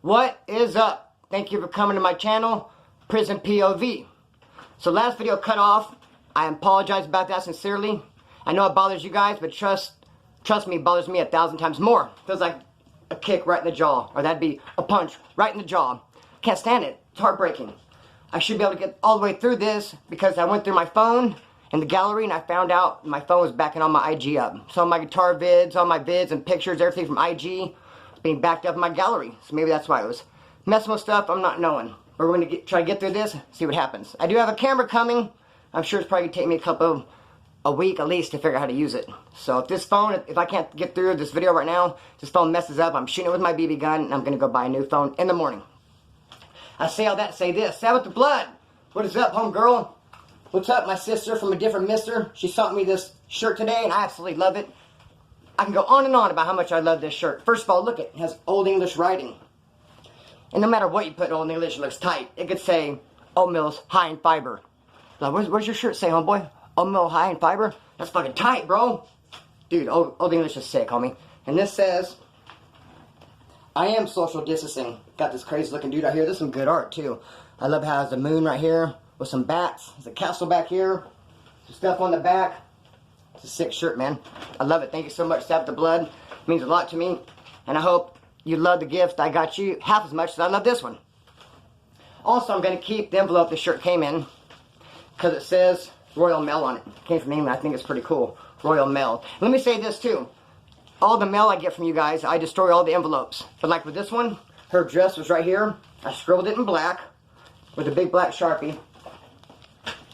What is up? Thank you for coming to my channel, Prison POV. So last video cut off. I apologize about that sincerely. I know it bothers you guys, but trust me, it bothers me 1,000 times more. Feels like a kick right in the jaw, or that'd be a punch right in the jaw. Can't stand it. It's heartbreaking. I should be able to get all the way through this because I went through my phone in the gallery and I found out my phone was backing all my IG up. So my guitar vids, all my vids and pictures, everything from IG was being backed up in my gallery. So maybe that's why it was messing with stuff I'm not knowing. But we're going to try to get through this, see what happens. I do have a camera coming. I'm sure it's probably going to take me a week at least to figure out how to use it. So if this phone, if I can't get through this video right now, this phone messes up, I'm shooting it with my BB gun and I'm going to go buy a new phone in the morning. I say all that to say this. Sabbath the Blood. What is up, homegirl? What's up, my sister from a different mister? She sent me this shirt today and I absolutely love it. I can go on and on about how much I love this shirt. First of all, look, it has Old English writing. And no matter what you put in Old English, it looks tight. It could say, oatmeal's high in fiber. Now, where's your shirt say, homeboy? Oatmeal high in fiber? That's fucking tight, bro. Dude, Old English is sick, homie. And this says, I am social distancing. Got this crazy looking dude out here. This is some good art, too. I love how it has the moon right here with some bats. There's a castle back here. Some stuff on the back. It's a sick shirt, man. I love it. Thank you so much, Sabbath the Blood. It means a lot to me. And I hope you love the gift I got you half as much as I love this one. Also, I'm going to keep the envelope the shirt came in because it says Royal Mail on it. It came from England. I think it's pretty cool. Royal Mail. Let me say this, too. All the mail I get from you guys, I destroy all the envelopes. But like with this one, her address was right here. I scribbled it in black with a big black Sharpie.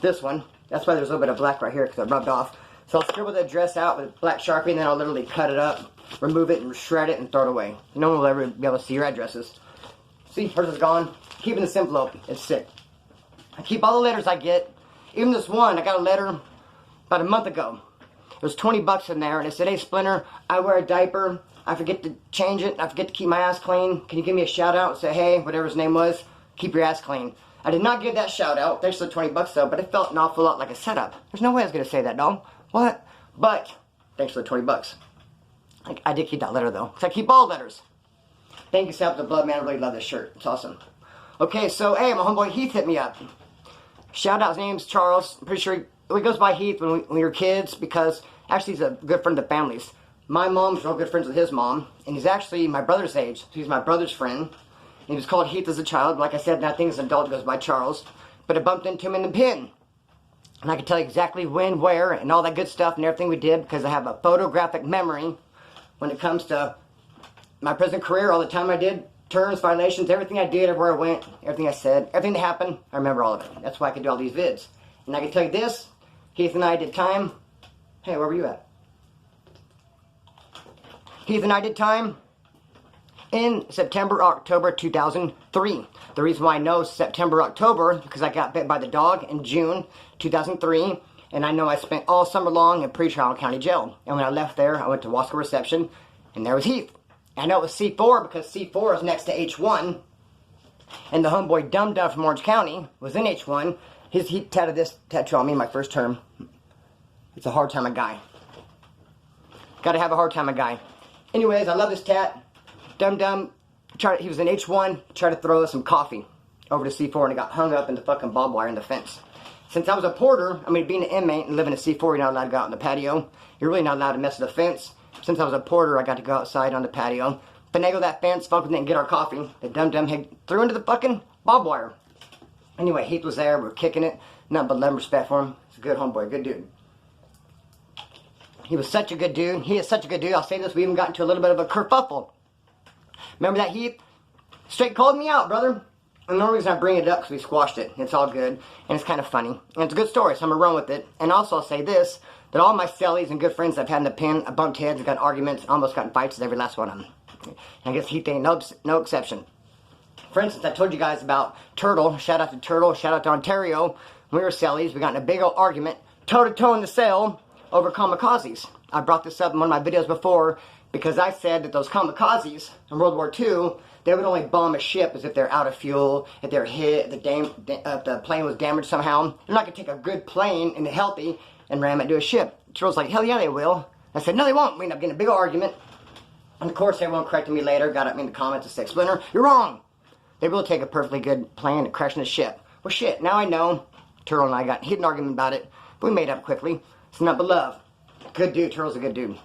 This one, that's why there's a little bit of black right here because I rubbed off. So I'll scribble the address out with black Sharpie and then I'll literally cut it up, remove it and shred it and throw it away. No one will ever be able to see your addresses. See, hers is gone. Keeping this envelope, it's sick. I keep all the letters I get. Even this one, I got a letter about a month ago. It was 20 bucks in there and it said, hey Splinter, I wear a diaper. I forget to change it. I forget to keep my ass clean. Can you give me a shout out and say, hey, whatever his name was, keep your ass clean. I did not give that shout out. Thanks for the 20 bucks though, but it felt an awful lot like a setup. There's no way I was going to say that, dog. What? But, thanks for the 20 bucks. I did keep that letter though, because I keep all letters. Thank you, Sabbath the Blood, man. I really love this shirt. It's awesome. Okay, so, hey, my homeboy Heath hit me up. Shout out, his name's Charles. I'm pretty sure he goes by Heath when we were kids, because actually he's a good friend of the family's. My mom's real good friends with his mom, and he's actually my brother's age. So he's my brother's friend. He was called Heath as a child. Like I said, now I think as an adult, he goes by Charles. But I bumped into him in the pen. And I can tell you exactly when, where, and all that good stuff and everything we did because I have a photographic memory when it comes to my prison career, all the time I did, terms, violations, everything I did, everywhere I went, everything I said, everything that happened, I remember all of it. That's why I can do all these vids. And I can tell you this, Heath and I did time. Hey, where were you at? Heath and I did time in September, October 2003. The reason why I know September, October, because I got bit by the dog in June 2003, and I know I spent all summer long in pretrial county jail. And when I left there, I went to Wasco Reception, and there was Heath. I know it was C4 because C4 is next to H1, and the homeboy Dum Dum from Orange County was in H1. He tattooed this tattoo on me in my first term. It's a hard time a guy. Gotta have a hard time a guy. Anyways, I love this tat. Dum Dum, he was in H1, tried to throw some coffee over to C4 and it got hung up in the fucking barbed wire in the fence. Since I was a porter, being an inmate and living in C4, you're not allowed to go out on the patio. You're really not allowed to mess with the fence. Since I was a porter, I got to go outside on the patio, finagle that fence, fucking didn't get our coffee. The Dum Dum threw into the fucking barbed wire. Anyway, Heath was there, we were kicking it. Nothing but love and respect for him. He's a good homeboy, good dude. He was such a good dude. He is such a good dude. I'll say this, we even got into a little bit of a kerfuffle. Remember that, Heath? Straight called me out, brother. And the only reason I bring it up because we squashed it. It's all good. And it's kind of funny. And it's a good story, so I'm going to run with it. And also I'll say this, that all my cellies and good friends I've had in the pen, I bumped heads, I got arguments, almost got in fights with every last one of them. And I guess Heath ain't no exception. For instance, I told you guys about Turtle. Shout out to Turtle. Shout out to Ontario. When we were cellies, we got in a big old argument, toe-to-toe in the cell, over kamikazes. I brought this up in one of my videos before because I said that those kamikazes in World War II, they would only bomb a ship as if they're out of fuel, if they're hit, if the plane was damaged somehow. They're not going to take a good plane and healthy and ram it into a ship. Turtle's like, hell yeah they will. I said, no they won't. We end up getting a big argument. And of course, everyone corrected me later, got at me in the comments and said, Splinter, you're wrong. They will take a perfectly good plan to crashing the ship. Well, shit, now I know. Turtle and I got heated argument about it, but we made up quickly. It's not but love. Good dude, Turtle's a good dude.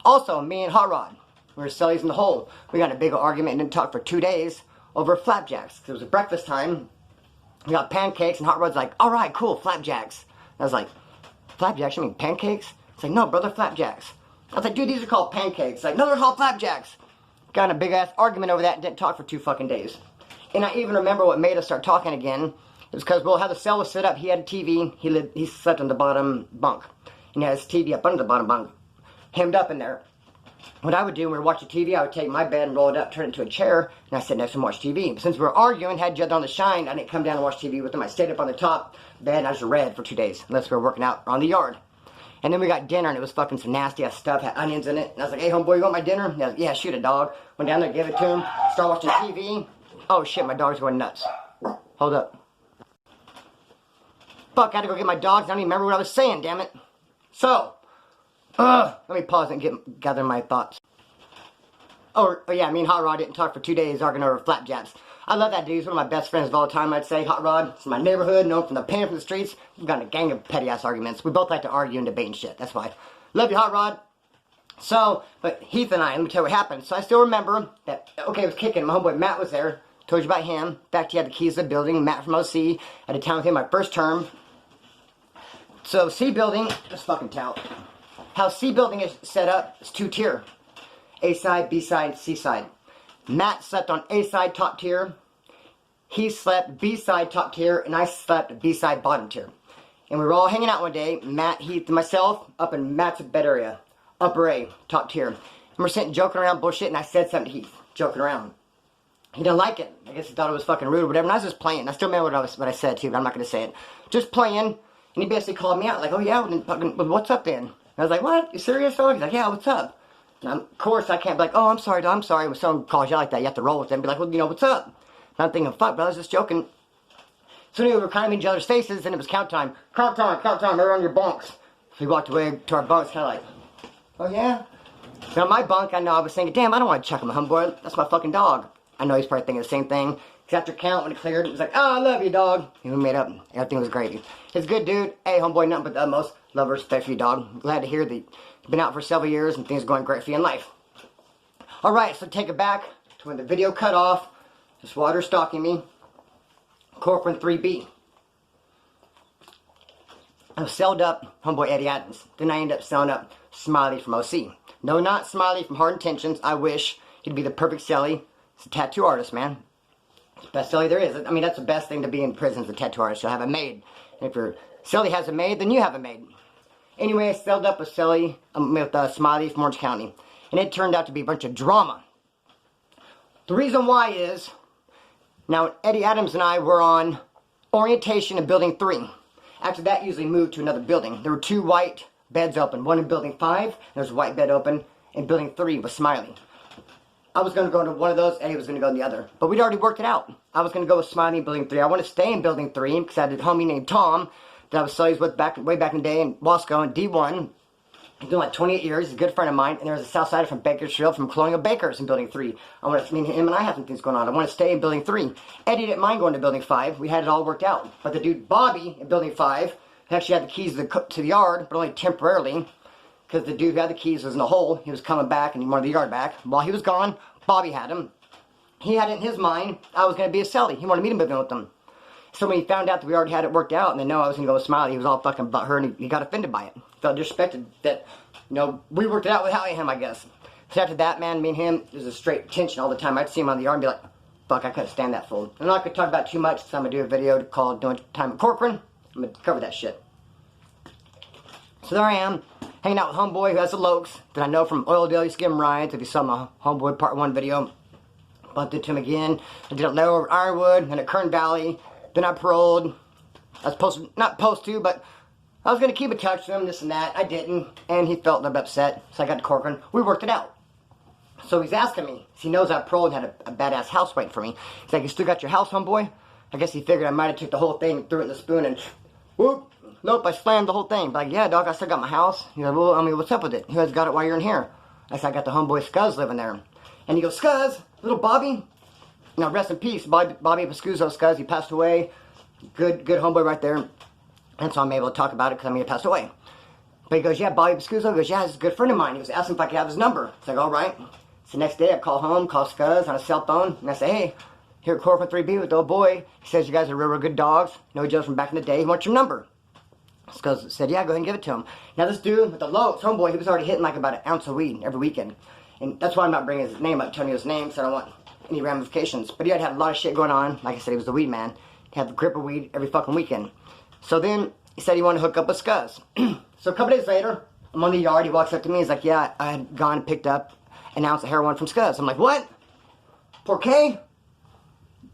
Also, me and Hot Rod, we were sillies in the hole. We got in a big argument and didn't talk for 2 days over flapjacks. It was breakfast time. We got pancakes, and Hot Rod's like, all right, cool, flapjacks. And I was like, flapjacks? You mean pancakes? It's like, no, brother, flapjacks. I was like, dude, these are called pancakes. Like, no, they're called flapjacks. Got in a big-ass argument over that and didn't talk for 2 fucking days. And I even remember what made us start talking again. It was because, well, how the cell was set up, he had a TV. He slept on the bottom bunk. And he had his TV up under the bottom bunk, hemmed up in there. What I would do when we were watching TV, I would take my bed and roll it up, turn it into a chair, and I sit next to him and watch TV. But since we were arguing, had each other on the shine, I didn't come down and watch TV with him. I stayed up on the top bed and I just read for 2 days, unless we were working out on the yard. And then we got dinner, and it was fucking some nasty-ass stuff, had onions in it. And I was like, hey, homeboy, you want my dinner? And I was like, yeah, shoot it, dog. Went down there, gave it to him, started watching TV. Oh, shit, my dog's going nuts. Hold up. Fuck, I had to go get my dogs. I don't even remember what I was saying, damn it. So, let me pause and gather my thoughts. Oh, yeah, me and Hot Rod didn't talk for 2 days, arguing over flapjacks. I love that dude. He's one of my best friends of all time, I'd say. Hot Rod. It's my neighborhood, known from the pen from the streets. We've got a gang of petty-ass arguments. We both like to argue and debate and shit. That's why. Love you, Hot Rod. So, but Heath and I, let me tell you what happened. So I still remember that, okay, it was kicking. My homeboy Matt was there. Told you about him. In fact, he had the keys to the building. Matt from OC. I had a town with him my first term. So, C building, just fucking tout. How C building is set up is 2-tier. A side, B side, C side. Matt slept on A side, top tier. He slept B side, top tier. And I slept B side, bottom tier. And we were all hanging out one day. Matt, Heath, and myself up in Matt's bed area. Upper A, top tier. And we're sitting joking around bullshit. And I said something to Heath, joking around. He didn't like it. I guess he thought it was fucking rude or whatever. And I was just playing. I still remember what I said too, but I'm not going to say it. Just playing. And he basically called me out like, oh yeah, well, then fucking, well, what's up then? And I was like, what? You serious though? He's like, yeah, what's up? And of course, I can't be like, oh, I'm sorry, I'm sorry. When someone calls you like that, you have to roll with them and be like, well, you know, what's up? And I'm thinking, fuck, but I was just joking. So anyway, we were kind of in each other's faces, and it was count time. Count time, they're on your bunks. So we walked away to our bunks, kind of like, oh yeah? So on my bunk, I know I was thinking, damn, I don't want to chuck him a homeboy. That's my fucking dog. I know he's probably thinking the same thing. Because after count, when it cleared, it was like, oh, I love you, dog. And we made up. Everything was gravy. He's a good dude. Hey, homeboy, nothing but the utmost. Love, respect for you, dog. Glad to hear that you've been out for several years and things are going great for you in life. Alright, so take it back to when the video cut off. This water stalking me. Corcoran 3B. I was selled up, homeboy Eddie Adams. Then I ended up selling up Smiley from OC. No, not Smiley from Hard Intentions. I wish he'd be the perfect Selly. He's a tattoo artist, man. It's the best Selly there is. I mean, that's the best thing to be in prison as a tattoo artist. You'll have a maid. And if your Selly has a maid, then you have a maid. Anyway, I selled up with Selly, with Smiley from Orange County. And it turned out to be a bunch of drama. The reason why is, now Eddie Adams and I were on orientation in Building 3. After that, usually moved to another building. There were 2 white beds open. One in Building 5, and there's a white bed open in Building 3 with Smiley. I was going to go into one of those, Eddie was going to go in the other. But we'd already worked it out. I was going to go with Smiley in Building 3. I want to stay in Building 3 because I had a homie named Tom that I was studies with way back in the day in Wasco in D1. He's been like 28 years. He's a good friend of mine. And there was a south sider from Bakersfield from Colonial Bakers in Building 3. I want to, him and I have some things going on. I want to stay in Building 3. Eddie didn't mind going to Building 5. We had it all worked out. But the dude Bobby in Building 5 actually had the keys to the yard, but only temporarily. Because the dude who had the keys was in the hole. He was coming back and he wanted the yard back. While he was gone, Bobby had him. He had it in his mind I was going to be a Selly. He wanted me to move in with him. So when he found out that we already had it worked out and then know I was going to go with Smiley, he was all fucking butthurt and he got offended by it. Felt disrespected that, you know, we worked it out without him, I guess. So after that, man, me and him, it was a straight tension all the time. I'd see him on the yard and be like, fuck, I couldn't stand that fool. I'm not going to talk about too much, so I'm going to do a video called Doing Time at Corcoran. I'm going to cover that shit. So there I am, hanging out with Homeboy who has the Lokes that I know from Oildale. Used to give him rides. If you saw my Homeboy Part 1 video, bumped into him again. I did it low over at Ironwood and at Kern Valley. Then I paroled. I was not supposed to, but I was going to keep in touch with him, this and that. I didn't, and he felt a little bit upset, so I got to Corcoran. We worked it out. So he's asking me, he knows I paroled and had a badass house waiting for me. He's like, you still got your house, homeboy? I guess he figured I might have took the whole thing and threw it in the spoon and whoop. Nope, I slammed the whole thing. Like, yeah, dog, I still got my house. He's like, well, I mean, what's up with it? You guys got it while you're in here. I said, I got the homeboy Scuzz living there. And he goes, Scuzz, little Bobby. Now, rest in peace, Bobby Pascuzo Scuzz. He passed away. Good homeboy right there. And so I'm able to talk about it because he passed away. But he goes, yeah, Bobby Pascuzo. He goes, yeah, he's a good friend of mine. He goes, ask him if I could have his number. It's like, all right. So the next day I call home, call Scuzz on a cell phone, and I say, hey, here at Corporate 3B with the old boy. He says you guys are real good dogs. Know each other from back in the day. He wants your number. Scuzz said, yeah, go ahead and give it to him. Now this dude with the low, homeboy, he was already hitting like about an ounce of weed every weekend. And that's why I'm not bringing his name up, telling you his name, so I don't want any ramifications. But he had a lot of shit going on. Like I said, he was the weed man. He had the grip of weed every fucking weekend. So then he said he wanted to hook up with Scuzz. So a couple days later, I'm on the yard. He walks up to me. He's like, yeah, I had gone and picked up an ounce of heroin from Scuzz. I'm like, what? Por qué?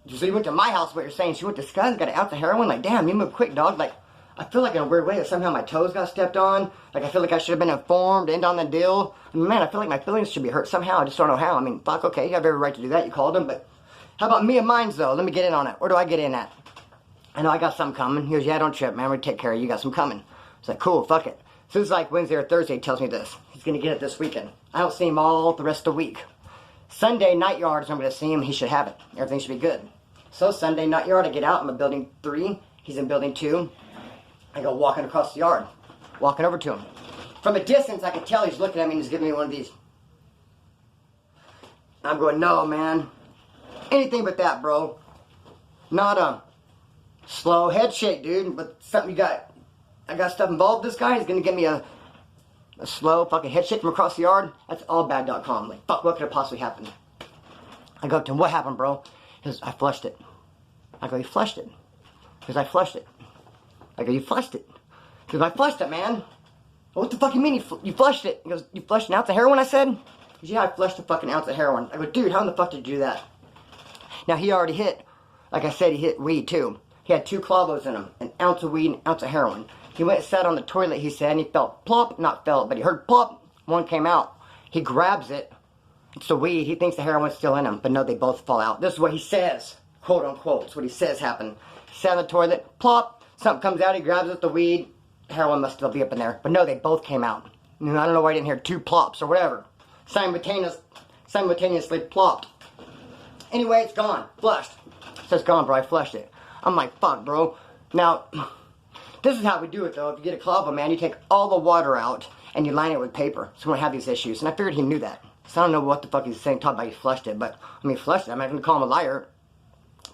So you went to my house, what you're saying. She went to Scuzz, got an ounce of heroin. Like, damn, you moved quick, dog. Like, I feel like in a weird way that somehow my toes got stepped on. Like, I feel like I should have been informed, end on the deal. And man, I feel like my feelings should be hurt somehow. I just don't know how. I mean, fuck, okay, you have every right to do that. You called him. But how about me and mine, though? Let me get in on it. Where do I get in at? I know I got something coming. He goes, yeah, don't trip, man. We're going to take care of you. You got some coming. It's like, cool, fuck it. So it's like Wednesday or Thursday, he tells me this. He's going to get it this weekend. I don't see him all the rest of the week. Sunday night yard is when I'm going to see him. He should have it. Everything should be good. So Sunday night yard, I get out. I'm in building 3. He's in building 2. I go walking across the yard. Walking over to him. From a distance, I can tell he's looking at me and he's giving me one of these. I'm going, no, man. Anything but that, bro. Not a slow head shake, dude. But something you got. I got stuff involved with this guy. He's going to give me a slow fucking head shake from across the yard. That's allbad.com. Like, fuck, what could have possibly happened? I go up to him, what happened, bro? He goes, I flushed it. I go, you flushed it? He goes, I flushed it. I go, you flushed it? He goes, I flushed it, man. What the fuck you mean you flushed it? He goes, you flushed an ounce of heroin, I said? He goes, yeah, I flushed a fucking ounce of heroin. I go, dude, how in the fuck did you do that? Now, he already hit, like I said, he hit weed, too. He had 2 clavos in him, an ounce of weed, an ounce of heroin. He went and sat on the toilet, he said, and he felt plop, not felt, but he heard plop, one came out. He grabs it, it's the weed, he thinks the heroin's still in him, but no, they both fall out. This is what he says, quote unquote, it's what he says happened. He sat on the toilet, plop, something comes out, he grabs it, the weed, heroin must still be up in there. But no, they both came out. I don't know why I didn't hear 2 plops or whatever. Simultaneously plopped. Anyway, it's gone, flushed. It says gone, bro, I flushed it. I'm like, fuck, bro. Now, this is how we do it, though. If you get a clavo, man, you take all the water out and you line it with paper. So we don't have these issues. And I figured he knew that. So I don't know what the fuck he's saying, talking about he flushed it. But, I mean, flushed it. I'm not going to call him a liar.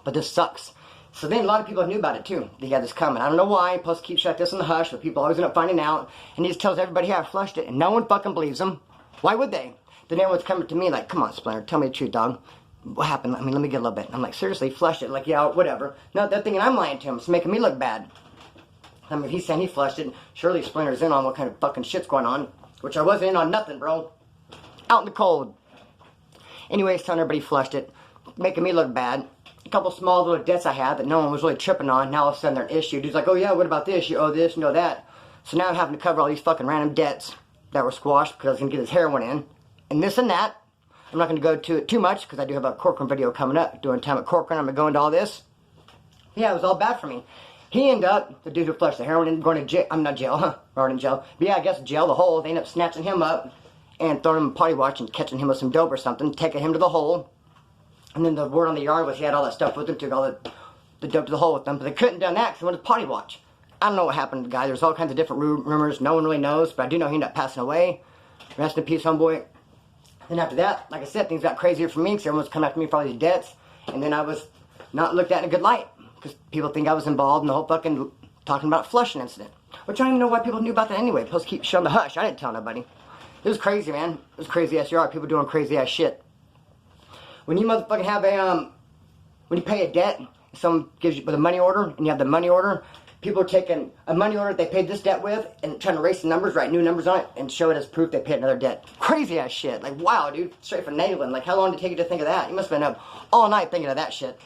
But this sucks. So then a lot of people knew about it, too. They had this coming. I don't know why. Plus, keep shut this in the hush. But people always end up finding out. And he just tells everybody, yeah, I flushed it. And no one fucking believes him. Why would they? Then everyone's coming to me like, come on, Splinter, tell me the truth, dog. What happened? I mean, let me get a little bit. I'm like, seriously, flushed it. Like, yeah, whatever. No, they're thinking I'm lying to him. It's making me look bad. I mean, if he's saying he flushed it, surely Splinter's in on what kind of fucking shit's going on. Which I wasn't in on nothing, bro. Out in the cold. Anyways, telling everybody flushed it. Making me look bad. A couple small little debts I had that no one was really tripping on. Now all of a sudden they're an issue. Dude's like, oh yeah, what about this? You owe this, you know that. So now I'm having to cover all these fucking random debts that were squashed because I was going to get his heroin in. And this and that. I'm not going to go to it too much because I do have a Corcoran video coming up. Doing time at Corcoran, I'm going to go into all this. Yeah, it was all bad for me. He ended up, the dude who flushed the heroin, ended up going to jail. I'm not jail, huh? Already in jail. But yeah, I guess jail, the hole. They ended up snatching him up and throwing him in potty watch and catching him with some dope or something, taking him to the hole. And then the word on the yard was he had all that stuff with him, took all the dope to the hole with them. But they couldn't have done that because he went to potty watch. I don't know what happened to the guy. There's all kinds of different rumors. No one really knows. But I do know he ended up passing away. Rest in peace, homeboy. Then after that, like I said, things got crazier for me because everyone was coming after me for all these debts. And then I was not looked at in a good light. Because people think I was involved in the whole fucking talking about flushing incident. Which I don't even know why people knew about that anyway. People keep showing the hush. I didn't tell nobody. It was crazy, man. It was crazy ass yard. People doing crazy ass shit. When you motherfucking have a, when you pay a debt, someone gives you with a money order, and you have the money order, people are taking a money order they paid this debt with, and trying to erase the numbers, write new numbers on it, and show it as proof they paid another debt. Crazy ass shit. Like, wow, dude. Straight from Nayland. Like, how long did it take you to think of that? You must have been up all night thinking of that shit.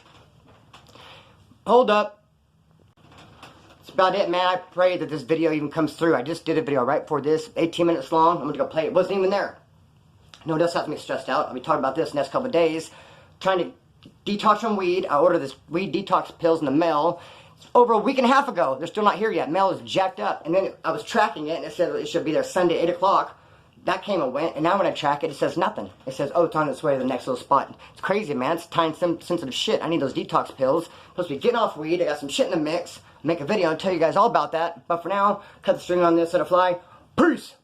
Hold up. That's about it, man. I pray that this video even comes through. I just did a video right before this, 18 minutes long. I'm going to go play it. It wasn't even there. No one else has me stressed out. I'll be talking about this next couple of days. Trying to detox from weed. I ordered this weed detox pills in the mail. It's over a week and a half ago. They're still not here yet. Mail is jacked up. And then I was tracking it, and it said it should be there Sunday, 8 o'clock. that came and went, and now when I track it, it says nothing. It says, oh, it's on its way to the next little spot. It's crazy, man. It's time-sensitive shit. I need those detox pills. Supposed to be getting off weed. I got some shit in the mix. Make a video and tell you guys all about that. But for now, cut the string on this, let it fly. Peace!